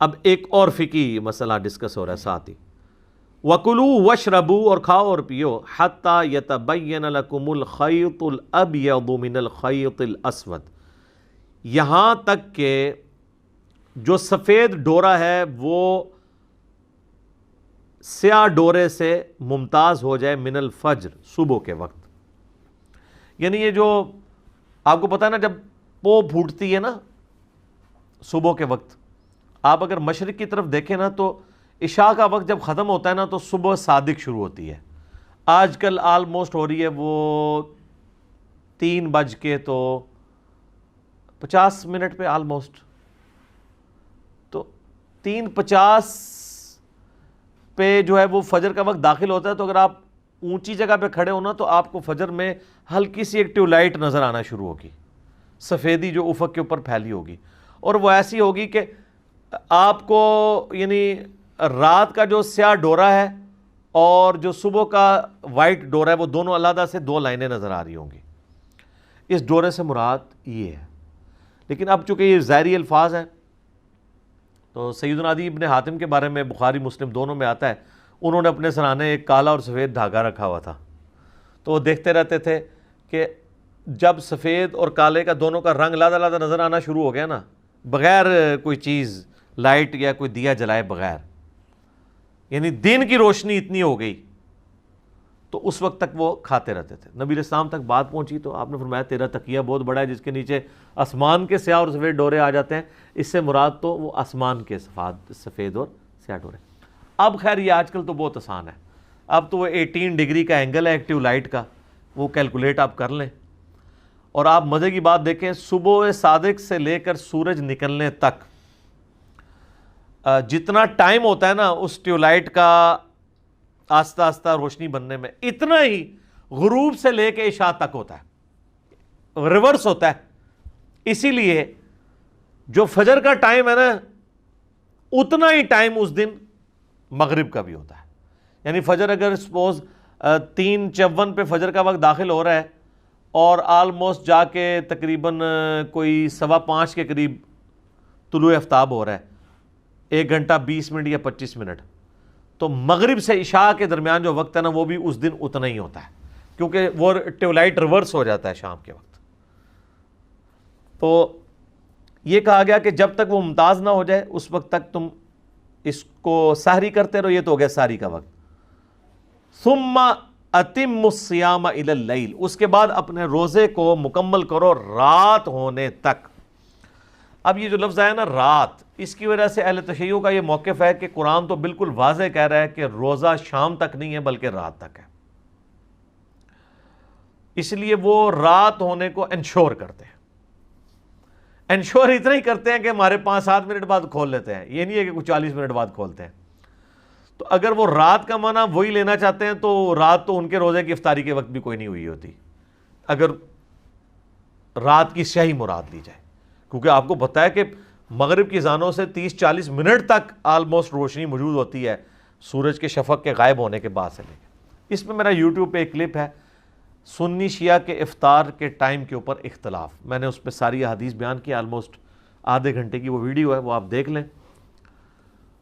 اب ایک اور فقہی مسئلہ ڈسکس ہو رہا ہے ساتھ ہی، وَكُلُوا وَاشْرَبُوا، اور کھاؤ اور پیو، حَتَّى يَتَبَيَّنَ لَكُمُ الْخَيْطُ الْأَبْيَضُ مِنَ الْخَيْطِ الْأَسْوَدِ، یہاں تک کہ جو سفید ڈورا ہے وہ سیاہ ڈورے سے ممتاز ہو جائے، من الفجر، صبح کے وقت. یعنی یہ جو آپ کو پتہ ہے نا، جب پو پھوٹتی ہے نا صبح کے وقت، آپ اگر مشرق کی طرف دیکھیں نا تو عشاء کا وقت جب ختم ہوتا ہے نا تو صبح صادق شروع ہوتی ہے. آج کل آلموسٹ ہو رہی ہے وہ 3:50 پہ آلموسٹ، تو 3:50 پہ جو ہے وہ فجر کا وقت داخل ہوتا ہے. تو اگر آپ اونچی جگہ پہ کھڑے ہونا تو آپ کو فجر میں ہلکی سی ایک ٹیوب لائٹ نظر آنا شروع ہوگی، سفیدی جو افق کے اوپر پھیلی ہوگی، اور وہ ایسی ہوگی کہ آپ کو یعنی رات کا جو سیاہ ڈورا ہے اور جو صبح کا وائٹ ڈورا ہے وہ دونوں علیحدہ سے 2 لائنیں نظر آ رہی ہوں گی. اس ڈورے سے مراد یہ ہے. لیکن اب چونکہ یہ ظاہری الفاظ ہیں تو سیدنا عدی ابن حاتم کے بارے میں بخاری مسلم دونوں میں آتا ہے، انہوں نے اپنے سرانے ایک کالا اور سفید دھاگا رکھا ہوا تھا، تو وہ دیکھتے رہتے تھے کہ جب سفید اور کالے کا دونوں کا رنگ علیحدہ علیحدہ نظر آنا شروع ہو گیا نا، بغیر کوئی چیز لائٹ یا کوئی دیا جلائے بغیر، یعنی دن کی روشنی اتنی ہو گئی، تو اس وقت تک وہ کھاتے رہتے تھے. نبی علیہ السلام تک بات پہنچی تو آپ نے فرمایا تیرا تکیہ بہت بڑا ہے جس کے نیچے آسمان کے سیاہ اور سفید ڈورے آ جاتے ہیں. اس سے مراد تو وہ آسمان کے سفید اور سیاہ ڈورے. اب خیر یہ آج کل تو بہت آسان ہے، اب تو وہ 18 ڈگری کا اینگل ہے ایکٹیو لائٹ کا، وہ کیلکولیٹ آپ کر لیں. اور آپ مزے کی بات دیکھیں، صبح صادق سے لے کر سورج نکلنے تک جتنا ٹائم ہوتا ہے نا اس ٹیوب لائٹ کا آہستہ آہستہ روشنی بننے میں، اتنا ہی غروب سے لے کے عشاء تک ہوتا ہے، ریورس ہوتا ہے. اسی لیے جو فجر کا ٹائم ہے نا اتنا ہی ٹائم اس دن مغرب کا بھی ہوتا ہے. یعنی فجر اگر سپوز 3:54 پہ فجر کا وقت داخل ہو رہا ہے اور آلموسٹ جا کے تقریباً کوئی 5:15 کے قریب طلوع آفتاب ہو رہا ہے، 1 گھنٹہ 20 منٹ یا 25 منٹ، تو مغرب سے عشاء کے درمیان جو وقت ہے نا وہ بھی اس دن اتنا ہی ہوتا ہے، کیونکہ وہ ٹیوب لائٹ ریورس ہو جاتا ہے شام کے وقت. تو یہ کہا گیا کہ جب تک وہ ممتاز نہ ہو جائے اس وقت تک تم اس کو سحری کرتے رہو. یہ تو ہو گیا سحری کا وقت. ثم اتم الصیام الی اللیل، اس کے بعد اپنے روزے کو مکمل کرو رات ہونے تک. اب یہ جو لفظ آیا نا رات، اس کی وجہ سے اہل تشیع کا یہ موقف ہے کہ قرآن تو بالکل واضح کہہ رہا ہے کہ روزہ شام تک نہیں ہے بلکہ رات تک ہے، اس لیے وہ رات ہونے کو انشور کرتے ہیں. انشور اتنا ہی کرتے ہیں کہ ہمارے 5-7 منٹ بعد کھول لیتے ہیں، یہ نہیں ہے کہ کچھ 40 منٹ بعد کھولتے ہیں. تو اگر وہ رات کا معنی وہی لینا چاہتے ہیں تو رات تو ان کے روزے کی افطاری کے وقت بھی کوئی نہیں ہوئی ہوتی اگر رات کی سیاہی مراد لی جائے، کیونکہ آپ کو پتہ ہے کہ مغرب کی اذانوں سے 30-40 منٹ تک آلموسٹ روشنی موجود ہوتی ہے سورج کے شفق کے غائب ہونے کے بعد سے لے کے. اس میں میرا یوٹیوب پہ ایک کلپ ہے سنی شیعہ کے افطار کے ٹائم کے اوپر اختلاف، میں نے اس پہ ساری احادیث بیان کی، آلموسٹ آدھے گھنٹے کی وہ ویڈیو ہے، وہ آپ دیکھ لیں.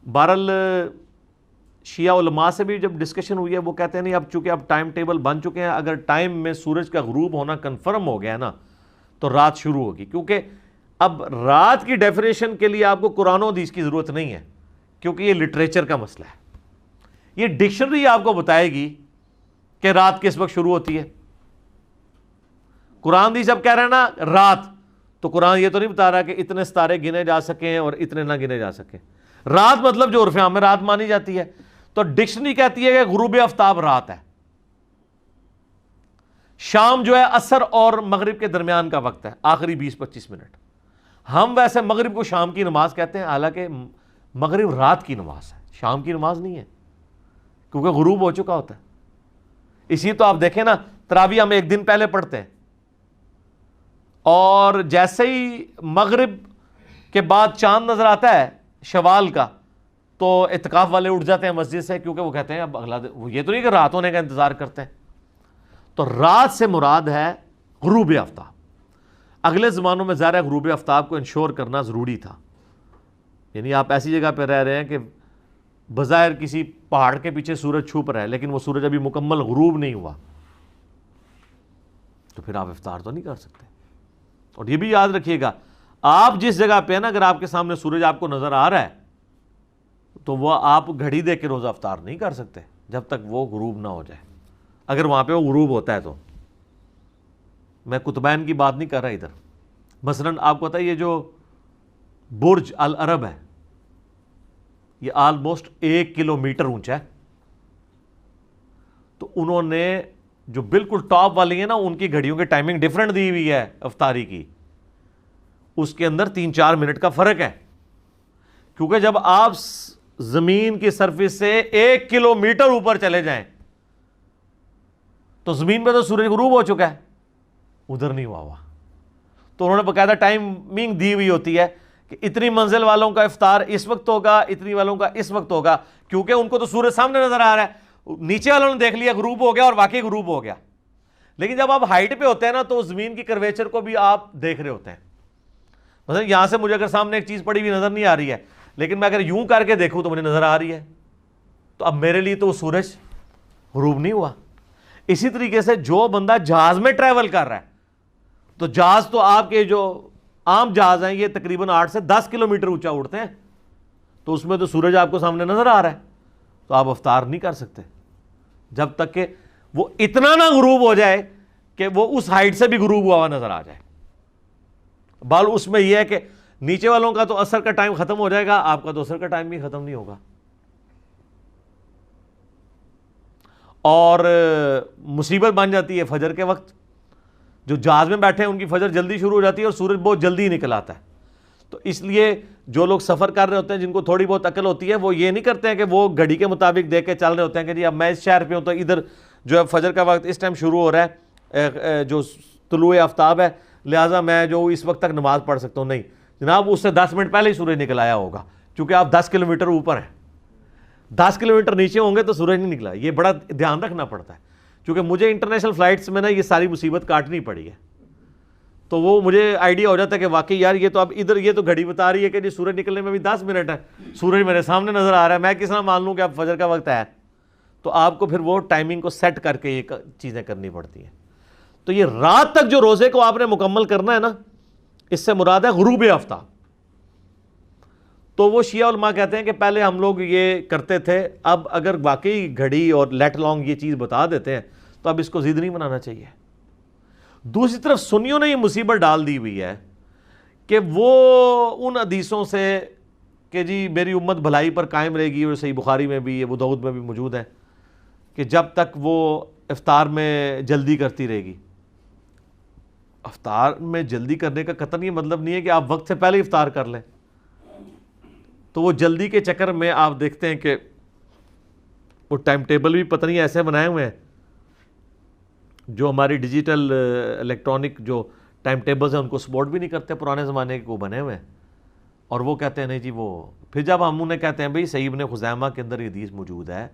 بہرحال شیعہ علماء سے بھی جب ڈسکشن ہوئی ہے وہ کہتے ہیں نہیں، اب چونکہ اب ٹائم ٹیبل بن چکے ہیں، اگر ٹائم میں سورج کا غروب ہونا کنفرم ہو گیا نا تو رات شروع ہوگی. کیونکہ اب رات کی ڈیفینیشن کے لیے آپ کو قرآن و حدیث کی ضرورت نہیں ہے، کیونکہ یہ لٹریچر کا مسئلہ ہے. یہ ڈکشنری آپ کو بتائے گی کہ رات کس وقت شروع ہوتی ہے. قرآن حدیث جب کہہ رہے ہیں نا رات، تو قرآن یہ تو نہیں بتا رہا کہ اتنے ستارے گنے جا سکیں اور اتنے نہ گنے جا سکیں. رات مطلب جو عرف عام میں رات مانی جاتی ہے، تو ڈکشنری کہتی ہے کہ غروب آفتاب رات ہے. شام جو ہے عصر اور مغرب کے درمیان کا وقت ہے، آخری 20-25 منٹ. ہم ویسے مغرب کو شام کی نماز کہتے ہیں، حالانکہ مغرب رات کی نماز ہے، شام کی نماز نہیں ہے، کیونکہ غروب ہو چکا ہوتا ہے. اسی تو آپ دیکھیں نا تراویح ہم ایک دن پہلے پڑھتے ہیں، اور جیسے ہی مغرب کے بعد چاند نظر آتا ہے شوال کا تو اعتکاف والے اٹھ جاتے ہیں مسجد سے، کیونکہ وہ کہتے ہیں اب اگلا دن، یہ تو نہیں کہ رات ہونے کا انتظار کرتے ہیں. تو رات سے مراد ہے غروب آفتاب. اگلے زمانوں میں ظاہر ہے غروب آفتاب کو انشور کرنا ضروری تھا، یعنی آپ ایسی جگہ پہ رہ رہے ہیں کہ بظاہر کسی پہاڑ کے پیچھے سورج چھپ رہا ہے لیکن وہ سورج ابھی مکمل غروب نہیں ہوا، تو پھر آپ افطار تو نہیں کر سکتے۔ اور یہ بھی یاد رکھیے گا، آپ جس جگہ پہ نا، اگر آپ کے سامنے سورج آپ کو نظر آ رہا ہے تو وہ آپ گھڑی دیکھ کے روزہ افطار نہیں کر سکتے جب تک وہ غروب نہ ہو جائے۔ اگر وہاں پہ وہ غروب ہوتا ہے تو، میں قطبین کی بات نہیں کر رہا ادھر، مثلاً آپ کو پتہ ہے یہ جو برج العرب ہے یہ آلموسٹ 1 کلومیٹر اونچا ہے، تو انہوں نے جو بالکل ٹاپ والی ہے نا ان کی گھڑیوں کی ٹائمنگ ڈیفرنٹ دی ہوئی ہے افطاری کی، اس کے اندر 3-4 منٹ کا فرق ہے، کیونکہ جب آپ زمین کی سرفیس سے 1 کلومیٹر اوپر چلے جائیں تو زمین پہ تو سورج غروب ہو چکا ہے، ادھر نہیں ہوا۔ تو انہوں نے باقاعدہ ٹائمنگ دی ہوئی ہوتی ہے کہ اتنی منزل والوں کا افطار اس وقت ہوگا، اتنی والوں کا اس وقت ہوگا، کیونکہ ان کو تو سورج سامنے نظر آ رہا ہے، نیچے والوں نے دیکھ لیا غروب ہو گیا اور واقعی غروب ہو گیا۔ لیکن جب آپ ہائٹ پہ ہوتے ہیں نا تو زمین کی کرویچر کو بھی آپ دیکھ رہے ہوتے ہیں، مثلا یہاں سے مجھے اگر سامنے ایک چیز پڑی ہوئی نظر نہیں آ رہی ہے لیکن میں اگر یوں کر کے دیکھوں تو مجھے نظر آ رہی ہے، تو اب میرے لیے تو وہ سورج غروب نہیں ہوا۔ اسی طریقے سے جو بندہ جہاز میں ٹریول کر رہا ہے، تو جہاز تو آپ کے جو عام جہاز ہیں یہ تقریباً 8 سے 10 کلومیٹر اونچا اڑتے ہیں، تو اس میں تو سورج آپ کو سامنے نظر آ رہا ہے، تو آپ افطار نہیں کر سکتے جب تک کہ وہ اتنا نہ غروب ہو جائے کہ وہ اس ہائٹ سے بھی غروب ہوا نظر آ جائے۔ بال اس میں یہ ہے کہ نیچے والوں کا تو عصر کا ٹائم ختم ہو جائے گا، آپ کا تو عصر کا ٹائم بھی ختم نہیں ہوگا۔ اور مصیبت بن جاتی ہے فجر کے وقت، جو جہاز میں بیٹھے ہیں ان کی فجر جلدی شروع ہو جاتی ہے اور سورج بہت جلدی نکل آتا ہے، تو اس لیے جو لوگ سفر کر رہے ہوتے ہیں جن کو تھوڑی بہت عقل ہوتی ہے وہ یہ نہیں کرتے ہیں کہ وہ گھڑی کے مطابق دیکھ کے چل رہے ہوتے ہیں کہ جی اب میں اس شہر پہ ہوں تو ادھر جو ہے فجر کا وقت اس ٹائم شروع ہو رہا ہے، جو طلوع آفتاب ہے، لہٰذا میں جو اس وقت تک نماز پڑھ سکتا ہوں۔ نہیں جناب، اس سے 10 منٹ پہلے ہی سورج نکل آیا ہوگا، کیونکہ آپ 10 کلومیٹر اوپر ہیں، 10 کلومیٹر نیچے ہوں گے تو سورج نہیں نکلا۔ یہ بڑا دھیان رکھنا پڑتا ہے، کیونکہ مجھے انٹرنیشنل فلائٹس میں نا یہ ساری مصیبت کاٹنی پڑی ہے، تو وہ مجھے آئیڈیا ہو جاتا ہے کہ واقعی یار یہ تو اب ادھر یہ تو گھڑی بتا رہی ہے کہ جی سورج نکلنے میں بھی 10 منٹ ہے، سورج میرے سامنے نظر آ رہا ہے، میں کس طرح مان لوں کہ اب فجر کا وقت ہے؟ تو آپ کو پھر وہ ٹائمنگ کو سیٹ کر کے یہ چیزیں کرنی پڑتی ہیں۔ تو یہ رات تک جو روزے کو آپ نے مکمل کرنا ہے نا، اس سے مراد ہے غروب آفتاب۔ تو وہ شیعہ علماء کہتے ہیں کہ پہلے ہم لوگ یہ کرتے تھے، اب اگر واقعی گھڑی اور لیٹ لانگ یہ چیز بتا دیتے ہیں تو اب اس کو ضد نہیں بنانا چاہیے۔ دوسری طرف سنیوں نے یہ مصیبت ڈال دی ہوئی ہے کہ وہ ان حدیثوں سے کہ جی میری امت بھلائی پر قائم رہے گی، اور صحیح بخاری میں بھی ابو داؤد میں بھی موجود ہے کہ جب تک وہ افطار میں جلدی کرتی رہے گی۔ افطار میں جلدی کرنے کا قطعاً یہ مطلب نہیں ہے کہ آپ وقت سے پہلے افطار کر لیں، تو وہ جلدی کے چکر میں آپ دیکھتے ہیں کہ وہ ٹائم ٹیبل بھی پتہ نہیں ایسے بنائے ہوئے ہیں، جو ہماری ڈیجیٹل الیکٹرانک جو ٹائم ٹیبلز ہیں ان کو سپورٹ بھی نہیں کرتے، پرانے زمانے کے وہ بنے ہوئے ہیں، اور وہ کہتے ہیں نہیں جی وہ، پھر جب ہم انہیں کہتے ہیں بھئی صحیح ابن خزیمہ کے اندر یہ حدیث موجود ہے،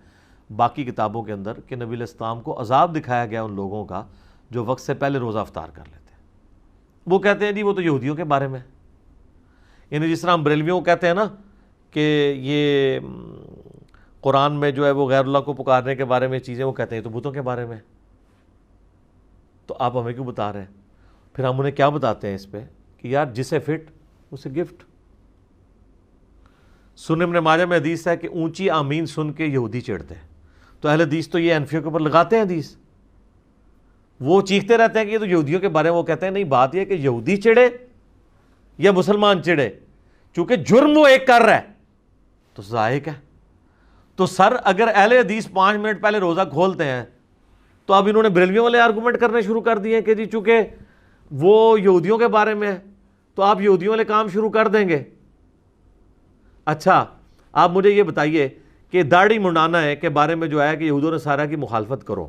باقی کتابوں کے اندر، کہ نبی علیہ السلام کو عذاب دکھایا گیا ان لوگوں کا جو وقت سے پہلے روزہ افطار کر لیتے ہیں، وہ کہتے ہیں جی وہ تو یہودیوں کے بارے میں، یعنی جس طرح ہم بریلویوں کو کہتے ہیں نا کہ یہ قرآن میں جو ہے وہ غیر اللہ کو پکارنے کے بارے میں چیزیں وہ کہتے ہیں تو بتوں کے بارے میں، تو آپ ہمیں کیوں بتا رہے ہیں؟ پھر ہم انہیں کیا بتاتے ہیں اس پہ کہ یار جسے فٹ اسے گفٹ۔ سنن ابن ماجہ میں حدیث ہے کہ اونچی آمین سن کے یہودی چڑھتے ہیں، تو اہل حدیث تو یہ انفیوں کے اوپر لگاتے ہیں حدیث، وہ چیختے رہتے ہیں کہ یہ تو یہودیوں کے بارے میں، وہ کہتے ہیں نہیں، بات یہ کہ یہودی چڑھے یا مسلمان چڑھے، چونکہ جرم وہ ایک کر رہا ہے تو ذائق ہے۔ تو سر اگر اہل حدیث 5 منٹ پہلے روزہ کھولتے ہیں تو اب انہوں نے بریلویوں والے آرگومنٹ کرنے شروع کر دیے کہ جی چونکہ وہ یہودیوں کے بارے میں ہے تو آپ یہودیوں والے کام شروع کر دیں گے۔ اچھا آپ مجھے یہ بتائیے کہ داڑھی منڈانا ہے کے بارے میں جو ہے کہ یہود و نصارہ کی مخالفت کرو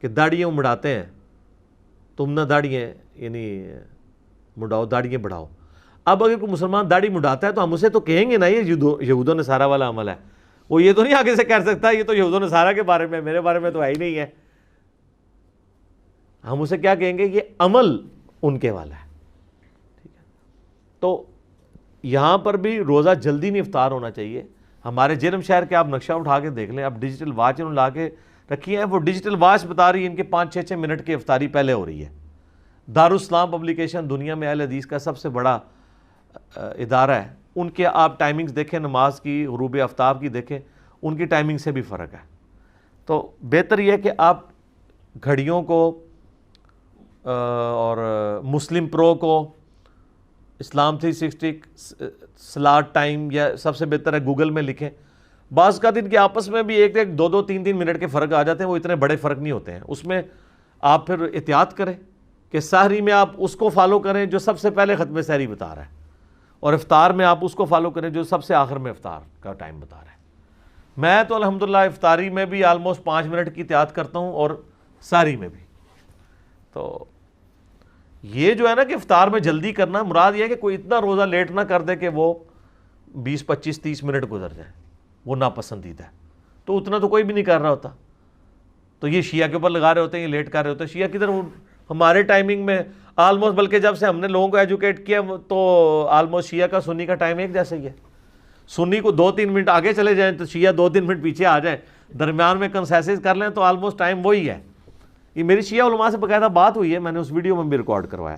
کہ داڑھیاں مڑاتے ہیں، تم نہ داڑھیاں یعنی مڑاؤ، داڑھیاں بڑھاؤ۔ اب اگر کوئی مسلمان داڑھی مڑاتا ہے تو ہم اسے تو کہیں گے نا یہ یہود و نصارہ والا عمل ہے، وہ یہ تو نہیں آگے سے کہہ سکتا یہ تو یہود و نصارہ کے بارے میں، میرے بارے میں تو ہے ہی نہیں ہے۔ ہم اسے کیا کہیں گے؟ یہ عمل ان کے والا ہے، ٹھیک ہے۔ تو یہاں پر بھی روزہ جلدی نہیں افطار ہونا چاہیے. ہمارے جرم شہر کے آپ نقشہ اٹھا کے دیکھ لیں, اب ڈیجیٹل واچ انہوں نے لا کے رکھی ہے, وہ ڈیجیٹل واچ بتا رہی ہے ان کے 5-6 منٹ کی افطاری پہلے ہو رہی ہے. دارالاسلام پبلیکیشن دنیا میں اہل حدیث کا سب سے بڑا ادارہ ہے, ان کے آپ ٹائمنگز دیکھیں, نماز کی, غروب آفتاب کی دیکھیں, ان کی ٹائمنگ سے بھی فرق ہے. تو بہتر یہ ہے کہ آپ گھڑیوں کو اور مسلم پرو کو, اسلام 360 سلاٹ ٹائم, یا سب سے بہتر ہے گوگل میں لکھیں. بعض کا ان کے آپس میں بھی 1-1, 2-2, 3-3 منٹ کے فرق آ جاتے ہیں, وہ اتنے بڑے فرق نہیں ہوتے ہیں. اس میں آپ پھر احتیاط کریں کہ سحری میں آپ اس کو فالو کریں جو سب سے پہلے ختم سحری بتا رہا ہے, اور افطار میں آپ اس کو فالو کریں جو سب سے آخر میں افطار کا ٹائم بتا رہا ہے. میں تو الحمدللہ افطاری میں بھی آلموسٹ 5 منٹ کی احتیاط کرتا ہوں, اور سحری میں بھی. تو یہ جو ہے نا کہ افطار میں جلدی کرنا, مراد یہ ہے کہ کوئی اتنا روزہ لیٹ نہ کر دے کہ وہ 20, 25, 30 منٹ گزر جائیں, وہ ناپسندیدہ ہے. تو اتنا تو کوئی بھی نہیں کر رہا ہوتا, تو یہ شیعہ کے اوپر لگا رہے ہوتے ہیں, یہ لیٹ کر رہے ہوتے ہیں. شیعہ کدھر, ہمارے ٹائمنگ میں آلموسٹ, بلکہ جب سے ہم نے لوگوں کو ایجوکیٹ کیا تو آلموسٹ شیعہ کا سنی کا ٹائم ایک جیسا ہی ہے. سنی کو 2-3 منٹ آگے چلے جائیں تو شیعہ 2-3 منٹ پیچھے آ جائیں, درمیان میں کنسیسز کر لیں تو آلموسٹ ٹائم وہی ہے. یہ میری شیعہ علماء سے باقاعدہ بات ہوئی ہے, میں نے اس ویڈیو میں بھی ریکارڈ کروایا.